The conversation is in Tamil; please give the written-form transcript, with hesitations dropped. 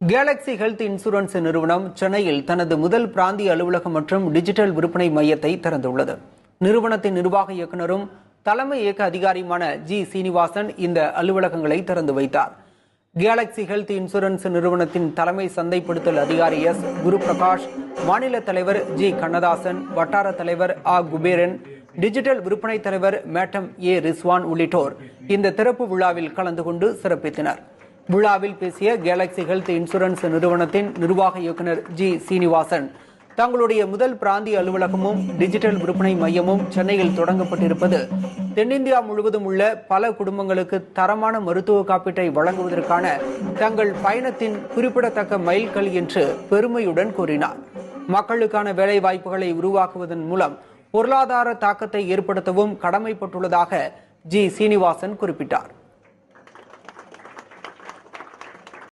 கேலக்ஸி ஹெல்த் இன்சூரன்ஸ் நிறுவனம் சென்னையில் தனது முதல் பிராந்திய அலுவலகம் மற்றும் டிஜிட்டல் விற்பனை மையத்தை திறந்துள்ளது. நிறுவனத்தின் நிர்வாக இயக்குநரும் தலைமை இயக்க அதிகாரியுமான ஜி சீனிவாசன் இந்த அலுவலகங்களை திறந்து வைத்தார். கேலக்ஸி ஹெல்த் இன்சூரன்ஸ் நிறுவனத்தின் தலைமை சந்தைப்படுத்தல் அதிகாரி எஸ் குருபிரகாஷ், மாநில தலைவர் ஜி கண்ணதாசன், வட்டார தலைவர் ஆ குபேரன், டிஜிட்டல் விற்பனை தலைவர் மேட்டம் ஏ ரிஸ்வான் உள்ளிட்டோர் இந்த திறப்பு விழாவில் கலந்து கொண்டு சிறப்பித்தனர். விழாவில் பேசிய கேலக்ஸி ஹெல்த் இன்சூரன்ஸ் நிறுவனத்தின் நிர்வாக இயக்குநர் ஜி சீனிவாசன், தங்களுடைய முதல் பிராந்திய அலுவலகமும் டிஜிட்டல் விற்பனை மையமும் சென்னையில் தொடங்கப்பட்டிருப்பது தென்னிந்தியா முழுவதும் உள்ள பல குடும்பங்களுக்கு தரமான மருத்துவ காப்பீட்டை வழங்குவதற்கான தங்கள் பயணத்தின் குறிப்பிடத்தக்க மைல்கல் என்று பெருமையுடன் கூறினார். மக்களுக்கான வேலை வாய்ப்புகளை உருவாக்குவதன் மூலம் பொருளாதார தாக்கத்தை ஏற்படுத்தவும் கடமைப்பட்டுள்ளதாக ஜி சீனிவாசன் குறிப்பிட்டார்.